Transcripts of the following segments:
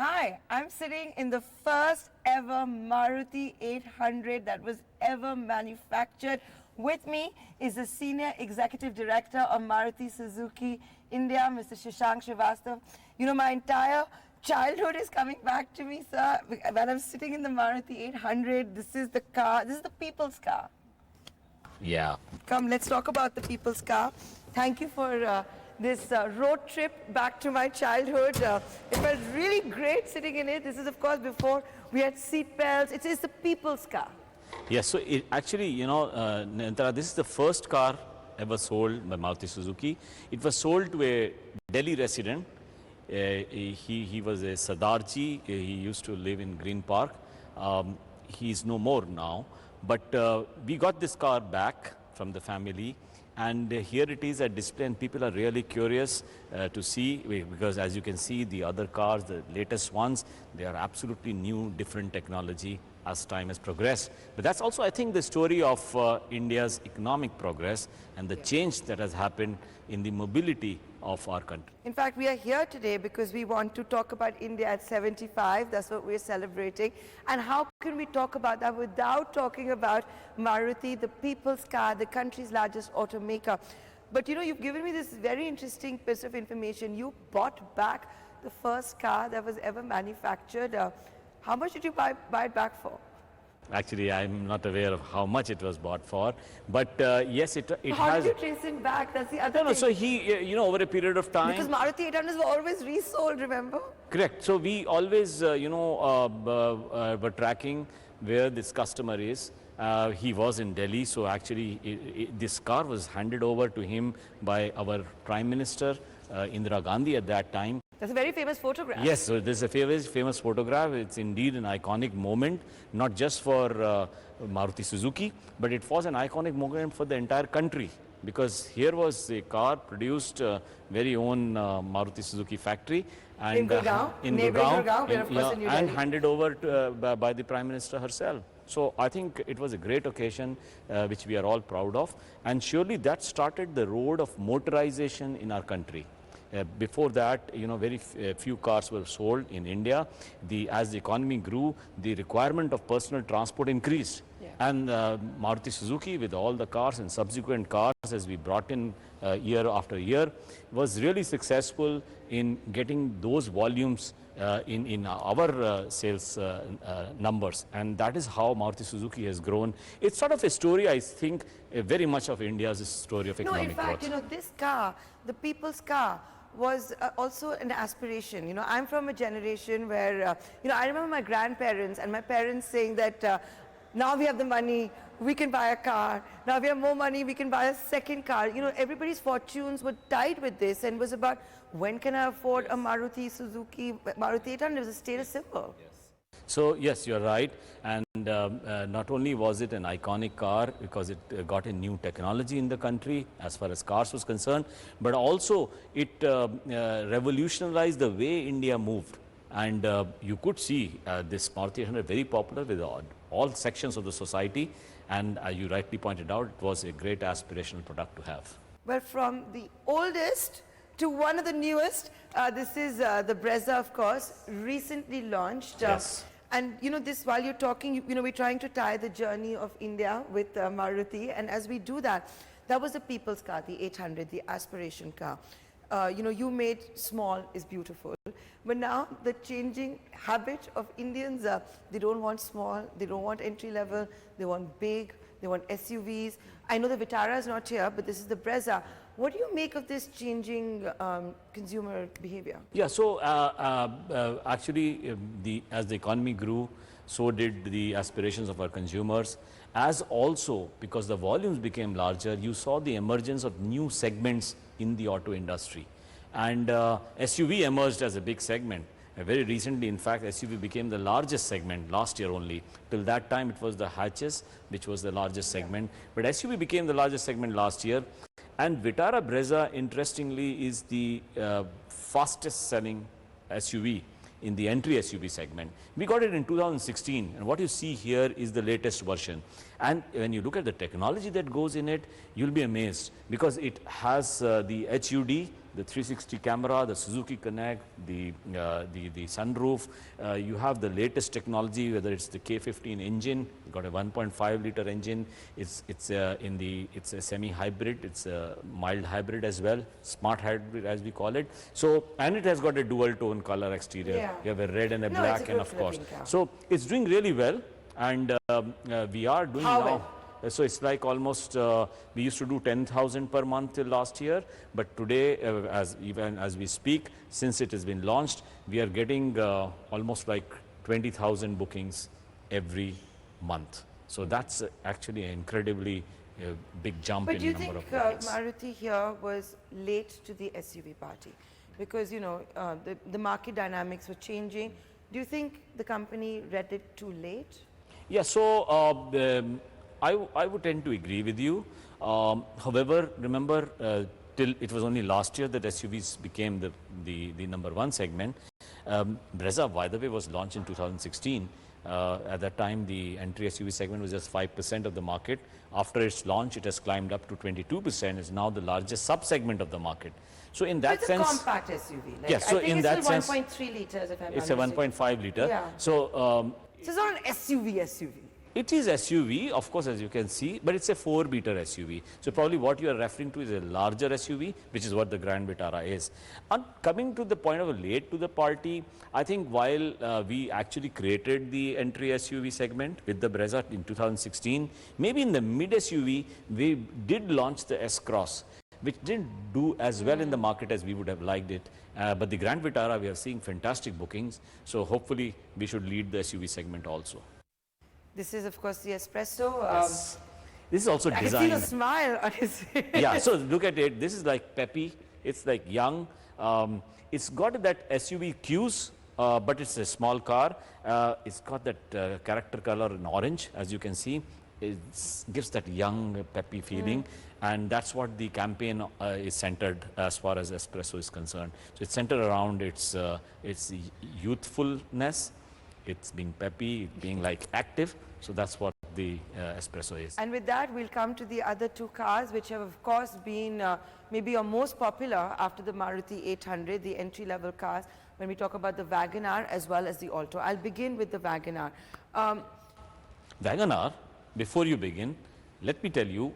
Hi, I'm sitting in the first ever Maruti 800 that was ever manufactured. With me is the Senior Executive Director of Maruti Suzuki India, Mr. Shashank Srivastava. You know, my entire childhood is coming back to me, sir. When I'm sitting in the Maruti 800, this is the car, this is the people's car. Yeah. Come, let's talk about the people's car. Thank you for this road trip back to my childhood. It felt really great sitting in it. This is, of course, before we had seat belts. It is the people's car. Yes, so actually, Nayantara, this is the first car ever sold by Maruti Suzuki. It was sold to a Delhi resident. He was a Sardarji. He used to live in Green Park. He's no more now. But we got this car back from the family. And here it is at display, and people are really curious to see, because as you can see, the other cars, the latest ones, they are absolutely new, different technology as time has progressed. But that's also, I think, the story of India's economic progress and the change that has happened in the mobility of our country. In fact, we are here today because we want to talk about India at 75. That's what we're celebrating. And how can we talk about that without talking about Maruti, the people's car, the country's largest automaker? But you know, you've given me this very interesting piece of information. You bought back the first car that was ever manufactured. How much did you buy it back for? Actually, I'm not aware of how much it was bought for, but yes, it How has... did you trace him back? That's the other thing. No, so he, over a period of time... Because Maruti 800s were always resold, remember? Correct. So we always, were tracking where this customer is. He was in Delhi, so actually this car was handed over to him by our Prime Minister, Indira Gandhi, at that time. That's a very famous photograph. Yes, so this is a famous photograph. It's indeed an iconic moment, not just for Maruti Suzuki, but it was an iconic moment for the entire country, because here was a car produced very own Maruti Suzuki factory, and in Gurgaon, and handed over to, by the Prime Minister herself. So I think it was a great occasion which we are all proud of, and surely that started the road of motorization in our country. Before that, very few cars were sold in India. As the economy grew, the requirement of personal transport increased. Yeah. And Maruti Suzuki, with all the cars and subsequent cars as we brought in year after year, was really successful in getting those volumes in our sales numbers. And that is how Maruti Suzuki has grown. It's sort of a story, I think, very much of India's story of economic growth. No, in fact, this car, the people's car, was also an aspiration. I'm from a generation where, I remember my grandparents and my parents saying that now we have the money, we can buy a car. Now we have more money, we can buy a second car. Everybody's fortunes were tied with this, and was about, when can I afford a Maruti Suzuki? Maruti 800 was a status symbol. Yes. So yes, you're right, and not only was it an iconic car because it got a new technology in the country as far as cars was concerned, but also it revolutionized the way India moved. And you could see this Maruti 800 very popular with all sections of the society, and you rightly pointed out, it was a great aspirational product to have. Well, from the oldest to one of the newest, this is the Brezza, of course, recently launched. Yes. And this, while you're talking, we're trying to tie the journey of India with Maruti. And as we do that, that was the people's car, the 800, the aspiration car. You made small is beautiful. But now the changing habit of Indians, they don't want small, they don't want entry level, they want big, they want SUVs. I know the Vitara is not here, but this is the Brezza. What do you make of this changing consumer behavior? Yeah, so actually, as the economy grew, so did the aspirations of our consumers. As also, because the volumes became larger, you saw the emergence of new segments in the auto industry. And SUV emerged as a big segment. Very recently, in fact, SUV became the largest segment last year only. Till that time, it was the hatches, which was the largest segment. But SUV became the largest segment last year. And Vitara Brezza, interestingly, is the fastest selling SUV in the entry SUV segment. We got it in 2016, and what you see here is the latest version. And when you look at the technology that goes in it, you'll be amazed, because it has the HUD the 360 camera, the Suzuki Connect, the sunroof. You have the latest technology, whether it's the K15 engine, got a 1.5 liter engine. It's a semi-hybrid. It's a mild hybrid as well, smart hybrid as we call it. So, and it has got a dual tone color exterior. Yeah. You have a red and a No, black, it's a and good of course. looking car. So it's doing really well, and we are doing How now. well? So it's like almost, we used to do 10,000 per month till last year, but today, even as we speak, since it has been launched, we are getting almost like 20,000 bookings every month. So that's actually an incredibly big jump But in do you number think of bookings. Maruti here was late to the SUV party? Because, you know, the market dynamics were changing. Do you think the company read it too late? Yeah, so I would tend to agree with you. However, remember, till it was only last year that SUVs became the number one segment. Brezza, by the way, was launched in 2016. At that time, the entry SUV segment was just 5% of the market. After its launch, it has climbed up to 22%. It's now the largest sub-segment of the market. So in that It's sense, a compact SUV. Like, yes, so I think in it's that still sense, 1.3 liters, if I'm it's not a mistaken. 1.5 liter. Yeah. So So it's not an SUV. it is SUV, of course, as you can see, but it's a 4-meter SUV. So probably what you are referring to is a larger SUV, which is what the Grand Vitara is. And coming to the point of a late to the party, I think while we actually created the entry SUV segment with the Brezza in 2016, maybe in the mid SUV, we did launch the S-Cross, which didn't do as well in the market as we would have liked it. But the Grand Vitara, we are seeing fantastic bookings. So hopefully we should lead the SUV segment also. This is, of course, the espresso. Yes. This is also I can see the designed. smile on his face. Yeah, so look at it. This is like peppy. It's like young. It's got that SUV cues, but it's a small car. It's got that character color in orange, as you can see. It gives that young, peppy feeling. And that's what the campaign is centered as far as espresso is concerned. So it's centered around its youthfulness. It's being peppy, being like active. So that's what the espresso is. And with that, we'll come to the other two cars, which have, of course, been maybe your most popular after the Maruti 800, the entry-level cars, when we talk about the WagonR as well as the Alto. I'll begin with the WagonR. WagonR, before you begin, let me tell you,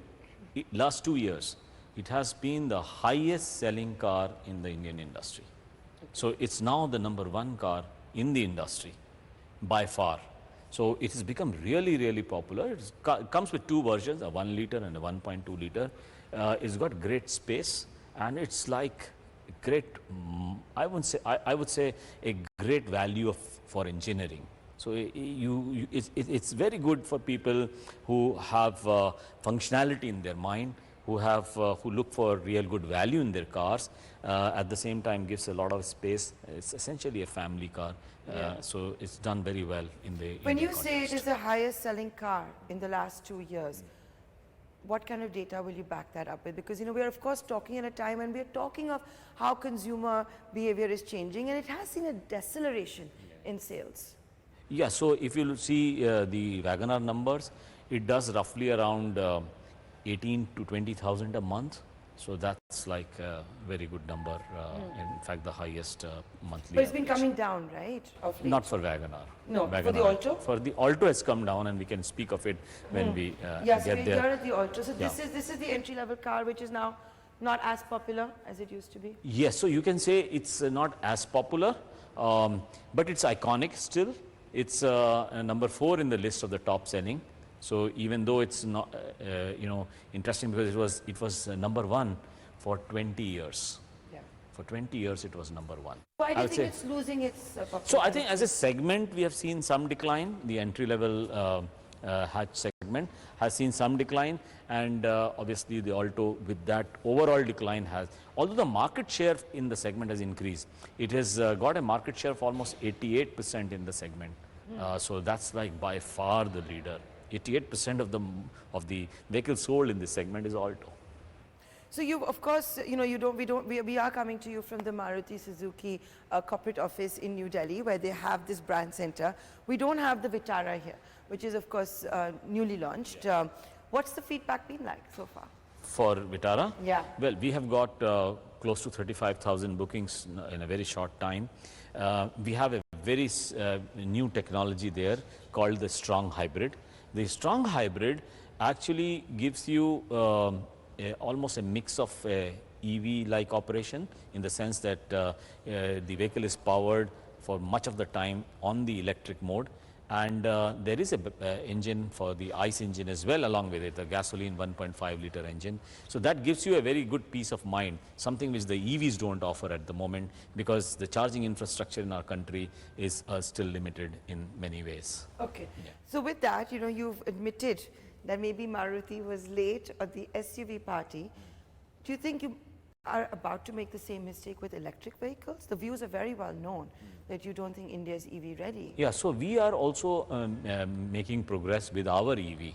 last 2 years, it has been the highest selling car in the Indian industry. So it's now the number one car in the industry by far. So it has become really, really popular. It comes with two versions, a 1 liter and a 1.2 liter. It's got great space, and it's like great, I would say a great value for engineering. So it's very good for people who have functionality in their mind, who look for real good value in their cars. At the same time, gives a lot of space. It's essentially a family car. So it's done very well in the When Indian you say context. it is the highest selling car in the last 2 years, what kind of data will you back that up with? Because, you know, we are of course talking at a time when we are talking of how consumer behavior is changing, and it has seen a deceleration in sales. Yeah, so if you see the WagonR numbers, it does roughly around 18 to 20,000 a month. So that's like a very good number. In fact, the highest monthly. But it's been average. coming down, right? Of late. Not for WagonR. No, for the WagonR. Alto? For the Alto has come down, and we can speak of it when we Yes, get we're there. here at the Alto. So this Yeah. is the entry level car, which is now not as popular as it used to be. Yes, so you can say it's not as popular, but it's iconic still. It's number 4 in the list of the top selling. So even though it's not, interesting because it was number 1 for 20 years. Yeah. For 20 years, it was number 1. Why do I you would think say- it's losing its popularity? So I think as a segment, we have seen some decline. The entry-level hatch segment has seen some decline, and obviously the Alto with that overall decline has, although the market share in the segment has increased, it has got a market share of almost 88% in the segment. So that's like by far the leader. 88% of the vehicles sold in this segment is Alto. So you, of course, you know, we are coming to you from the Maruti Suzuki corporate office in New Delhi, where they have this brand center. We don't have the Vitara here, which is, of course, newly launched. What's the feedback been like so far? For Vitara? Yeah. Well, we have got close to 35,000 bookings in a very short time. We have a very new technology there called the strong hybrid. The strong hybrid actually gives you almost a mix of EV-like operation, in the sense that the vehicle is powered for much of the time on the electric mode, and there is a engine for the ICE engine as well along with it, a gasoline 1.5 liter engine. So that gives you a very good peace of mind, something which the EVs don't offer at the moment, because the charging infrastructure in our country is still limited in many ways. Okay. So with that, you know, you've admitted that maybe Maruti was late at the SUV party. Do you think you are about to make the same mistake with electric vehicles? The views are very well known that you don't think India is EV ready. Yeah, so we are also making progress with our EV.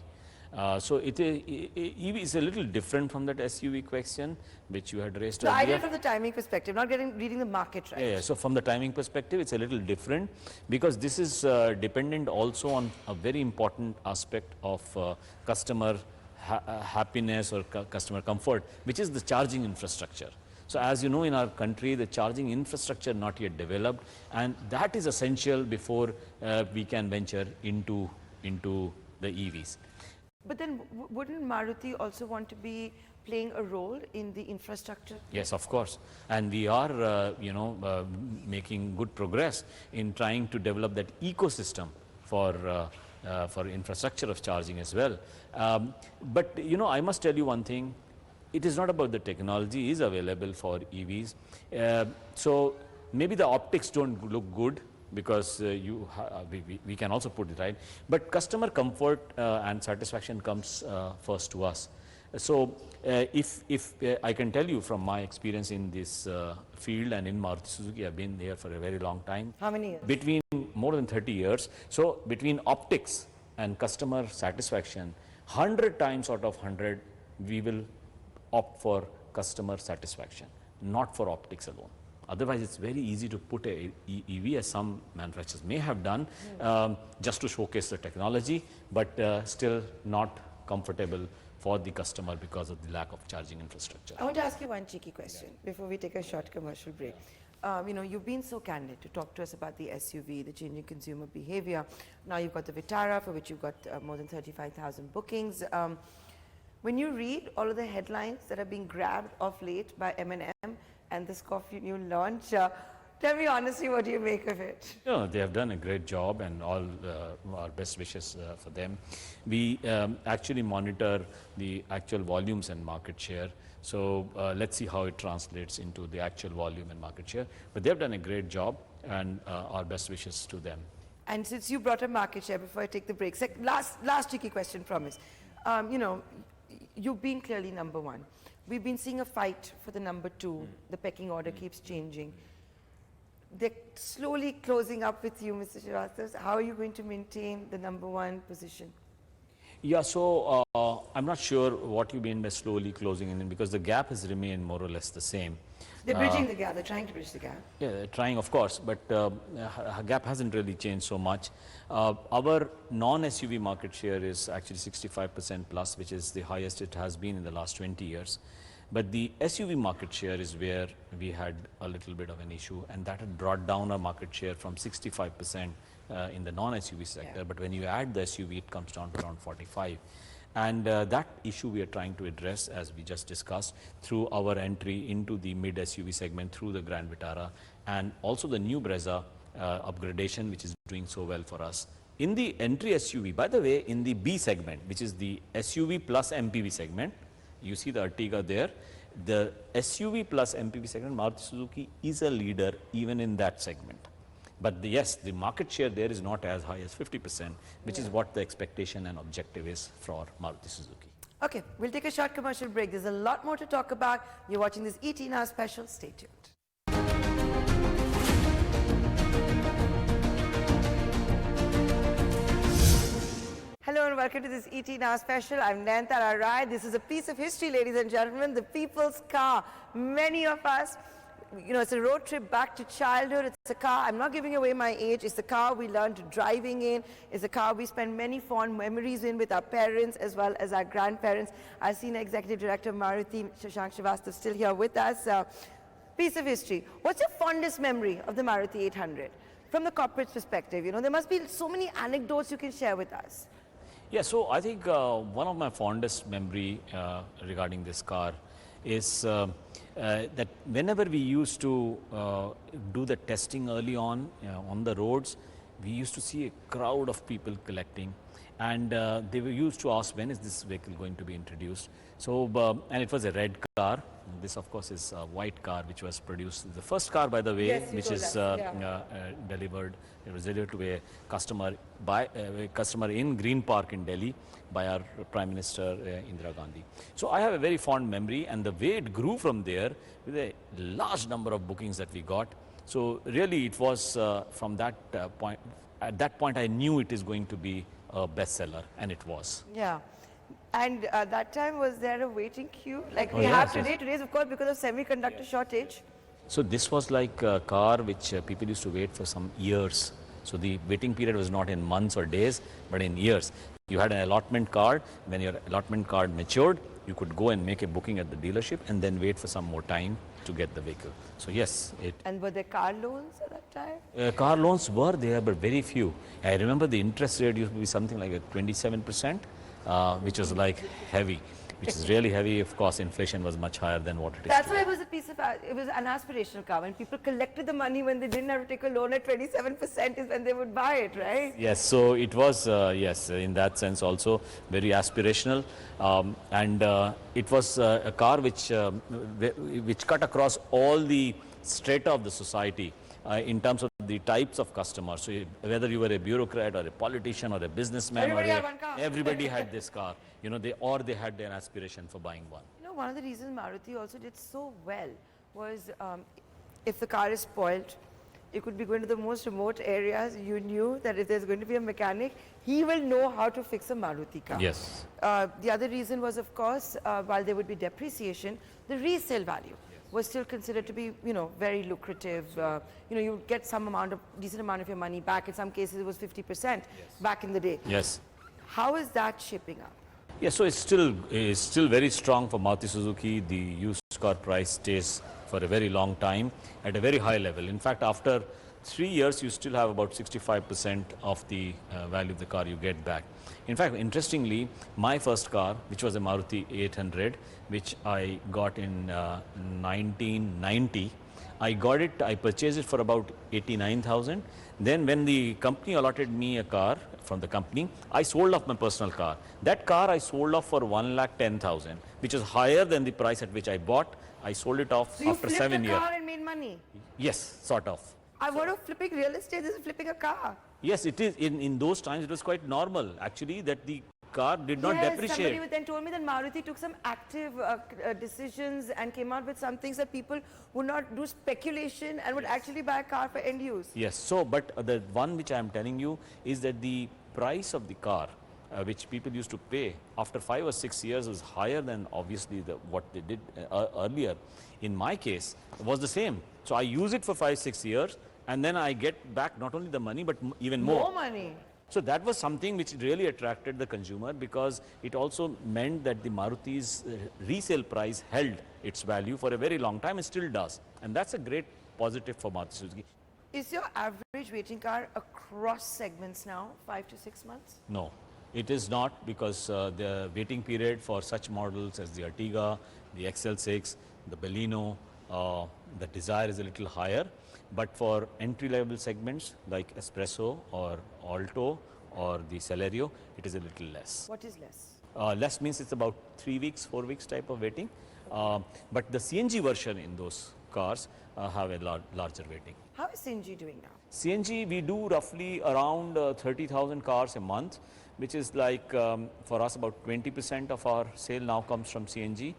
So EV is a little different from that SUV question which you had raised So I earlier. did from the timing perspective, not reading the market right. Yeah, so from the timing perspective, it's a little different, because this is dependent also on a very important aspect of customer happiness or customer comfort, which is the charging infrastructure. So as you know, in our country, the charging infrastructure not yet developed, and that is essential before we can venture into the EVs. But then wouldn't Maruti also want to be playing a role in the infrastructure? Yes, of course. And we are, making good progress in trying to develop that ecosystem for infrastructure of charging as well. But, you know, I must tell you one thing. It is not about the technology is available for EVs. So maybe the optics don't look good, because we can also put it right. But customer comfort and satisfaction comes first to us. So if I can tell you from my experience in this field and in Maruti Suzuki, I've been there for a very long time. How many years? Between more than 30 years. So between optics and customer satisfaction, 100 times out of 100, we will opt for customer satisfaction, not for optics alone. Otherwise, it's very easy to put a EV, as some manufacturers may have done, just to showcase the technology, but still not comfortable for the customer because of the lack of charging infrastructure. I want to ask you one cheeky question before we take a short commercial break. You know, you've been so candid to talk to us about the SUV, the changing consumer behavior. Now you've got the Vitara, for which you've got more than 35,000 bookings. When you read all of the headlines that are being grabbed of late by M&M and this coffee new launch, tell me honestly, what do you make of it? No, they have done a great job, and all our best wishes for them. We actually monitor the actual volumes and market share. So let's see how it translates into the actual volume and market share. But they've done a great job, and our best wishes to them. And since you brought up market share, before I take the break, last tricky question, promise. You know, you've been clearly number one. We've been seeing a fight for the number two. The pecking order keeps changing. They're slowly closing up with you, Mr. Srivastava. How are you going to maintain the number one position? Yeah, so I'm not sure what you mean by slowly closing in, because the gap has remained more or less the same. They're bridging the gap. They're trying to bridge the gap. Yeah, they're trying, of course, but gap hasn't really changed so much. Our non-SUV market share is actually 65% plus, which is the highest it has been in the last 20 years. But the SUV market share is where we had a little bit of an issue, and that had brought down our market share from 65% in the non-SUV sector. Yeah. But when you add the SUV, it comes down to around 45. And that issue we are trying to address, as we just discussed, through our entry into the mid SUV segment through the Grand Vitara, and also the new Brezza upgradation, which is doing so well for us. In the entry SUV, by the way, in the B segment, which is the SUV plus MPV segment, you see the Ertiga there. The SUV plus MPV segment, Maruti Suzuki is a leader even in that segment. But yes, the market share there is not as high as 50%, which is what the expectation and objective is for Maruti Suzuki. Okay, we'll take a short commercial break. There's a lot more to talk about. You're watching this ET Now special. Stay tuned. Hello and welcome to this ET Now special. I'm Nayantara Rai. This is a piece of history, ladies and gentlemen, the people's car. Many of us, you know, it's a road trip back to childhood. It's a car, I'm not giving away my age, it's the car we learned driving in. It's a car we spend many fond memories in with our parents as well as our grandparents. Our senior executive director, Maruti, Shashank Srivastava, still here with us. piece of history. What's your fondest memory of the Maruti 800? From the corporate perspective, you know, there must be so many anecdotes you can share with us. Yeah, so I think one of my fondest memory regarding this car is that whenever we used to do the testing early on the roads, we used to see a crowd of people collecting, and they were used to ask, when is this vehicle going to be introduced? So, and it was a red car. This, of course, is a white car which was produced. The first car, by the way, Yes, you which told is us, yeah. delivered. It was delivered to a customer in Green Park in Delhi by our Prime Minister Indira Gandhi. So I have a very fond memory, and the way it grew from there with a large number of bookings that we got. So really, it was from that point. At that point, I knew it is going to be a bestseller, and it was. Yeah. And that time, was there a waiting queue? Like Oh, we yes, have yes. today. Today is, of course, because of semiconductor shortage. So this was like a car which people used to wait for some years. So the waiting period was not in months or days, but in years. You had an allotment card. When your allotment card matured, you could go and make a booking at the dealership and then wait for some more time to get the vehicle. So yes, And were there car loans at that time? car loans were there, but very few. I remember the interest rate used to be something like a 27%, which was like heavy, which is really heavy. Of course, inflation was much higher than what it is That's today. why it was a piece of, it was an aspirational car. When people collected the money when they didn't have to take a loan at 27% is when they would buy it, right? Yes, so it was, yes, in that sense also very aspirational. And it was a car which cut across all the strata of the society in terms of the types of customers. So whether you were a bureaucrat or a politician or a businessman, Everybody had one car. everybody had this car. You know, they had their aspiration for buying one. You know, one of the reasons Maruti also did so well was if the car is spoiled, you could be going to the most remote areas. You knew that if there's going to be a mechanic, he will know how to fix a Maruti car. Yes. The other reason was, of course, while there would be depreciation, the resale value was still considered to be, you know, very lucrative. You know, you get decent amount of your money back. In some cases, it was 50% back in the day. Yes. How is that shaping up? Yeah, so it's still very strong for Maruti Suzuki. The used car price stays for a very long time at a very high level. In fact, after 3 years, you still have about 65% of the value of the car you get back. In fact, interestingly, my first car, which was a Maruti 800, which I got in 1990, I purchased it for about 89,000. Then when the company allotted me a car from the company, I sold off my personal car. That car I sold off for 1,10,000, which is higher than the price at which I bought. I sold it off So after you 7 flipped a years. car and made money. Yes, sort of. I want to flipping real estate. This is flipping a car. Yes, it is. In those times, it was quite normal, actually, that the car did not Yes, depreciate. somebody then told me that Maruti took some active decisions and came out with some things that people would not do speculation and would actually buy a car for end use. Yes, so, but the one which I am telling you is that the price of the car, which people used to pay after 5 or 6 years, was higher than obviously what they did earlier. In my case, was the same. So I use it for 5-6 years, and then I get back not only the money but even more. More money. So that was something which really attracted the consumer, because it also meant that the Maruti's resale price held its value for a very long time and still does. And that's a great positive for Maruti Suzuki. Is your average waiting car across segments now 5 to 6 months? No, it is not, because the waiting period for such models as the Ertiga, the XL6, the Baleno, the Desire is a little higher. But for entry-level segments like Espresso or Alto or the Celerio, it is a little less. What is less? Less means it's about 3 weeks, 4 weeks type of waiting. But the CNG version in those cars have a larger waiting. How is CNG doing now? CNG, we do roughly around 30,000 cars a month, which is like for us about 20% of our sale now comes from CNG.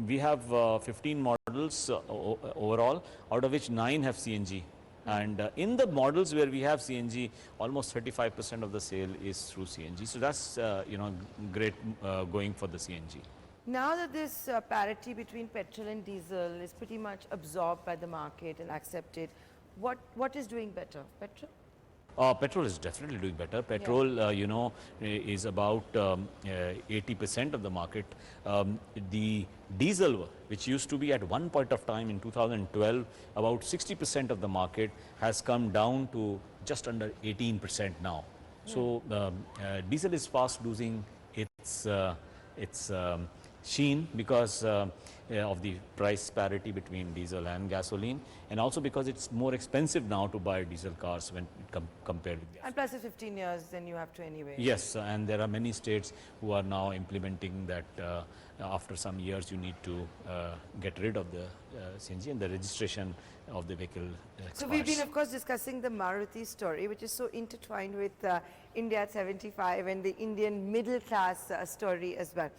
We have 15 models overall, out of which 9 have CNG. And in the models where we have CNG, almost 35% of the sale is through CNG. So that's you know, great going for the CNG. Now that this parity between petrol and diesel is pretty much absorbed by the market and accepted, what is doing better? Petrol? Petrol is definitely doing better. Petrol, is about 80% of the market. The diesel, which used to be at one point of time in 2012, about 60% of the market, has come down to just under 18% now. So diesel is fast losing its sheen because of the price parity between diesel and gasoline, and also because it's more expensive now to buy diesel cars when compared with gasoline. And plus it's 15 years, then you have to anyway. Yes, and there are many states who are now implementing that after some years you need to get rid of the CNG and the registration of the vehicle expires. So we've been, of course, discussing the Maruti story, which is so intertwined with India at 75 and the Indian middle class story as well.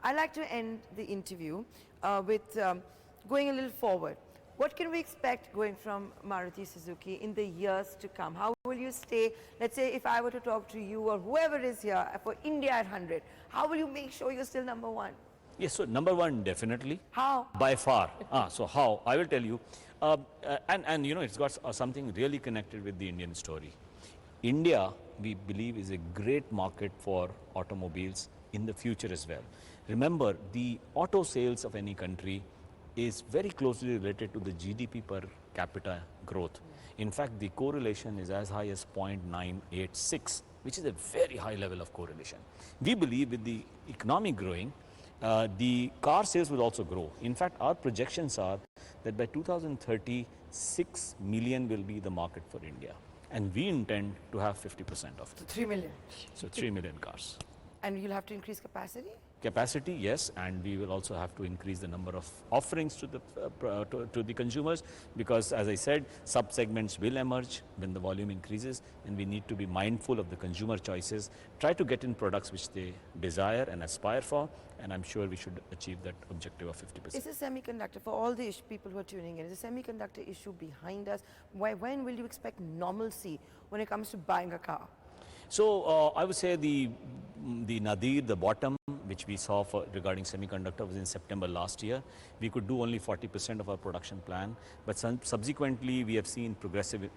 I'd like to end the interview with going a little forward. What can we expect going from Maruti Suzuki in the years to come? How will you stay, let's say if I were to talk to you or whoever is here for India at 100, how will you make sure you're still number one? Yes, so number one, definitely. How? By far. So how? I will tell you. And you know, it's got something really connected with the Indian story. India, we believe, is a great market for automobiles in the future as well. Remember, the auto sales of any country is very closely related to the GDP per capita growth. In fact, the correlation is as high as 0.986, which is a very high level of correlation. We believe with the economy growing, the car sales will also grow. In fact, our projections are that by 2030, 6 million will be the market for India. And we intend to have 50% of it. 3 million. So 3 million cars. And you'll have to increase capacity? Capacity, yes, and we will also have to increase the number of offerings to the consumers, because as I said, sub-segments will emerge when the volume increases, and we need to be mindful of the consumer choices, try to get in products which they desire and aspire for, and I'm sure we should achieve that objective of 50%. Is a semiconductor, for all the people who are tuning in, is a semiconductor issue behind us? When will you expect normalcy when it comes to buying a car? So I would say the nadir, the bottom, which we saw regarding semiconductor was in September last year. We could do only 40% of our production plan, but subsequently we have seen progressive,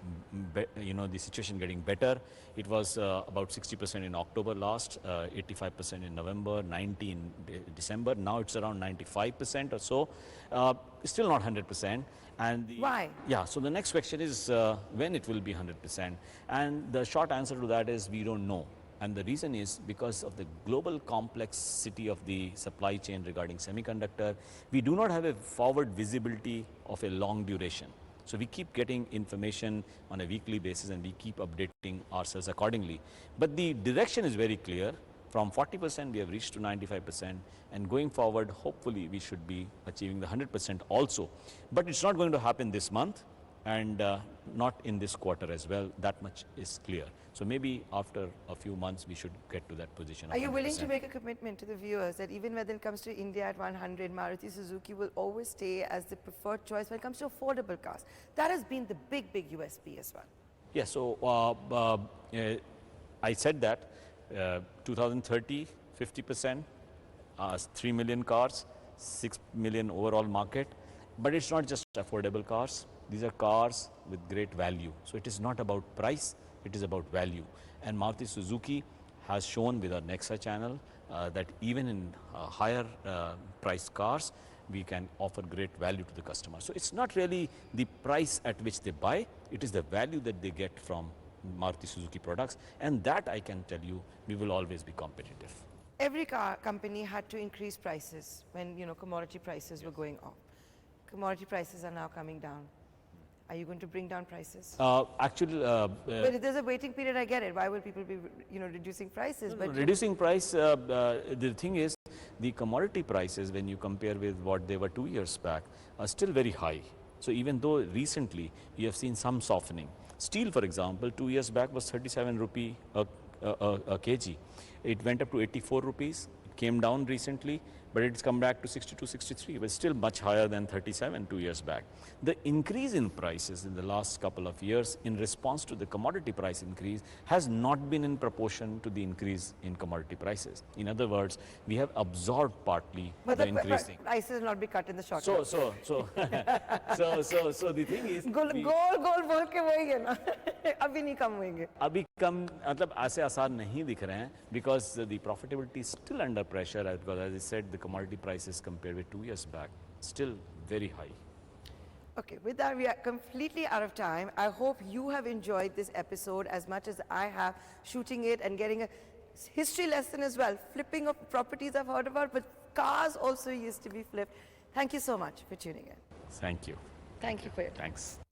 the situation getting better. It was about 60% in October last, 85% in November, 90% in December. Now it's around 95% or so. Still not 100%. And why? Yeah, so the next question is when it will be 100%. And the short answer to that is we don't know. And the reason is because of the global complexity of the supply chain regarding semiconductor. We do not have a forward visibility of a long duration. So we keep getting information on a weekly basis and we keep updating ourselves accordingly. But the direction is very clear. From 40% we have reached to 95%, and going forward hopefully we should be achieving the 100% also. But it's not going to happen this month and not in this quarter as well. That much is clear. So maybe after a few months we should get to that position. Are you willing to make a commitment to the viewers that even when it comes to India at 100, Maruti Suzuki will always stay as the preferred choice when it comes to affordable cars? That has been the big USP as well. Yeah, so I said that 2030, 50%, 3 million cars, 6 million overall market. But it's not just affordable cars. These are cars with great value. So it is not about price, it is about value. And Maruti Suzuki has shown with our Nexa channel that even in higher priced cars, we can offer great value to the customer. So it's not really the price at which they buy, it is the value that they get from Maruti Suzuki products, and that I can tell you, we will always be competitive. Every car company had to increase prices when commodity prices were going up. Commodity prices are now coming down. Are you going to bring down prices? Actually, but if there's a waiting period, I get it. Why will people be reducing prices? But reducing price, the thing is, the commodity prices when you compare with what they were 2 years back are still very high. So even though recently you have seen some softening. Steel, for example, 2 years back was 37 rupee a kg. It went up to 84 rupees. It came down recently. but it's come back to 62, 63, but still much higher than 37 2 years back. The increase in prices in the last couple of years in response to the commodity price increase has not been in proportion to the increase in commodity prices. In other words, we have absorbed partly But the the increasing. prices will not be cut in the short So, run. so the thing is, गोल गोल बोल के वही है ना अभी नहीं कम होंगे अभी कम मतलब ऐसे आसार नहीं दिख रहे हैं because the profitability is still under pressure because as I said the commodity prices compared with 2 years back still very high. Okay, with that, we are completely out of time. I hope you have enjoyed this episode as much as I have, shooting it and getting a history lesson as well. Flipping of properties I've heard about, but cars also used to be flipped. Thank you so much for tuning in. Thank you. Thank you for your time. Thanks.